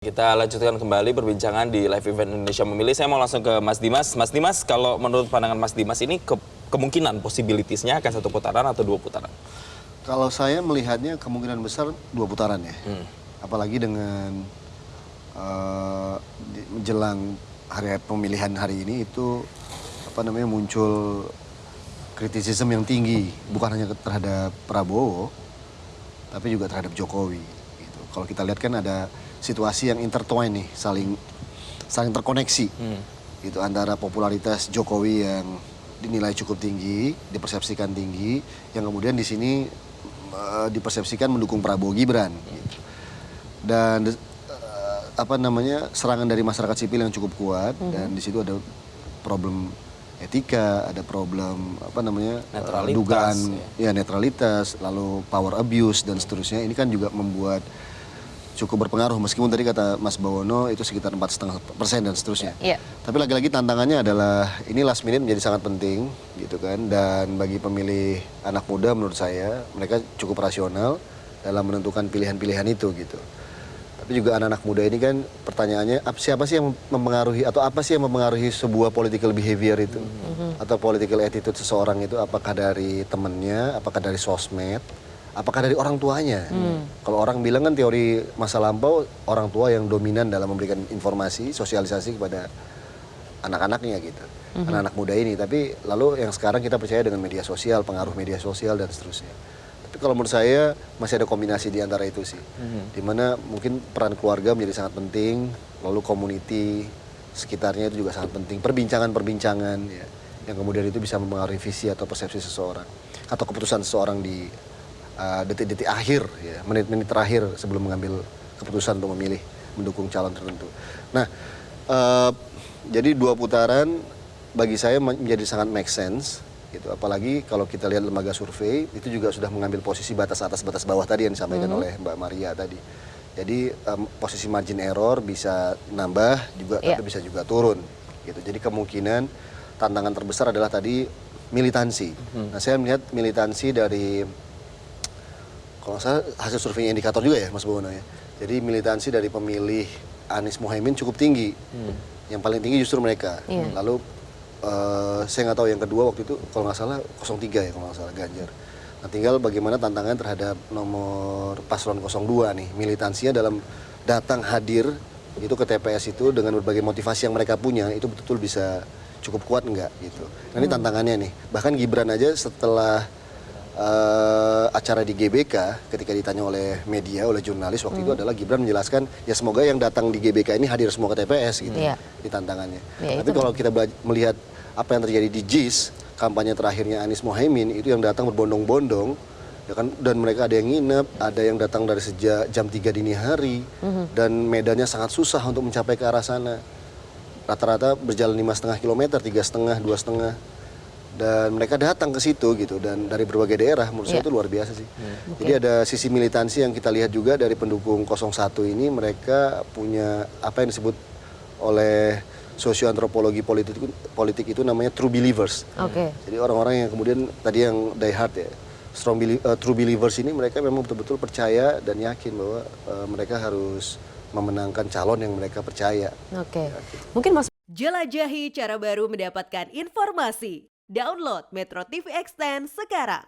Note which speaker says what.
Speaker 1: Kita lanjutkan kembali perbincangan di live event Indonesia Memilih. Saya mau langsung ke Mas Dimas. Mas Dimas, kalau menurut pandangan Mas Dimas ini kemungkinan possibilities-nya akan 1 putaran atau 2 putaran?
Speaker 2: Kalau saya melihatnya kemungkinan besar 2 putaran ya. Apalagi dengan menjelang hari pemilihan hari ini itu muncul kritisisme yang tinggi, bukan hanya terhadap Prabowo, tapi juga terhadap Jokowi. Gitu. Kalau kita lihat kan ada situasi yang intertwine nih, saling terkoneksi gitu, antara popularitas Jokowi yang dinilai cukup tinggi, dipersepsikan tinggi, yang kemudian di sini dipersepsikan mendukung Prabowo Gibran gitu. Dan serangan dari masyarakat sipil yang cukup kuat, dan di situ ada problem etika, ada problem
Speaker 1: netralitas,
Speaker 2: dugaan netralitas, lalu power abuse dan seterusnya. Ini kan juga membuat cukup berpengaruh, meskipun tadi kata Mas Bawono itu sekitar 4,5% dan seterusnya. Tapi lagi-lagi tantangannya adalah ini last minute menjadi sangat penting gitu kan, dan bagi pemilih anak muda menurut saya mereka cukup rasional dalam menentukan pilihan-pilihan itu gitu. Tapi juga anak-anak muda ini kan pertanyaannya siapa sih yang mempengaruhi atau apa sih yang mempengaruhi sebuah political behavior itu atau political attitude seseorang itu, apakah dari temennya, apakah dari sosmed, apakah dari orang tuanya? Kalau orang bilang kan teori masa lampau, orang tua yang dominan dalam memberikan informasi, sosialisasi kepada anak-anaknya gitu, anak-anak muda ini. Tapi lalu yang sekarang kita percaya dengan media sosial, pengaruh media sosial dan seterusnya. Tapi kalau menurut saya masih ada kombinasi di antara itu sih, dimana mungkin peran keluarga menjadi sangat penting, lalu community sekitarnya itu juga sangat penting, perbincangan-perbincangan ya, yang kemudian itu bisa mempengaruhi visi atau persepsi seseorang atau keputusan seseorang di detik-detik akhir, ya, menit-menit terakhir sebelum mengambil keputusan untuk memilih mendukung calon tertentu. Nah, jadi 2 putaran bagi saya menjadi sangat make sense, gitu. Apalagi kalau kita lihat lembaga survei itu juga sudah mengambil posisi batas atas batas bawah tadi yang disampaikan oleh Mbak Maria tadi. Jadi posisi margin error bisa nambah juga, tapi bisa juga turun, gitu. Jadi kemungkinan tantangan terbesar adalah tadi militansi. Nah, saya melihat militansi dari, kalau saya hasil surveinya indikator juga ya Mas Bowono ya. Jadi militansi dari pemilih Anies Mohaimin cukup tinggi. Yang paling tinggi justru mereka. Lalu saya nggak tahu yang kedua waktu itu kalau nggak salah 03 ya, kalau nggak salah Ganjar. Nah, tinggal bagaimana tantangan terhadap nomor paslon 02 nih. Militansinya dalam datang hadir itu ke TPS itu dengan berbagai motivasi yang mereka punya, itu betul-betul bisa cukup kuat nggak gitu. Nah, ini tantangannya nih. Bahkan Gibran aja setelah acara di GBK, ketika ditanya oleh media, oleh jurnalis waktu itu adalah Gibran menjelaskan ya semoga yang datang di GBK ini hadir semua ke TPS gitu. Di tantangannya. Tapi kalau kita melihat apa yang terjadi di JIS, kampanye terakhirnya Anies Mohaimin itu yang datang berbondong-bondong ya kan, dan mereka ada yang nginep, ada yang datang dari sejak jam 3 dini hari, dan medannya sangat susah untuk mencapai ke arah sana. Rata-rata berjalan 5,5 km, 3,5, 2,5. Dan mereka datang ke situ gitu, dan dari berbagai daerah, menurut saya itu luar biasa sih. Jadi ada sisi militansi yang kita lihat juga dari pendukung 01 ini, mereka punya apa yang disebut oleh sosioantropologi politik itu namanya true believers. Jadi orang-orang yang kemudian tadi yang die hard ya, true believers ini mereka memang betul-betul percaya dan yakin bahwa mereka harus memenangkan calon yang mereka percaya.
Speaker 3: Mungkin Mas jelajahi cara baru mendapatkan informasi. Download Metro TV Extend sekarang.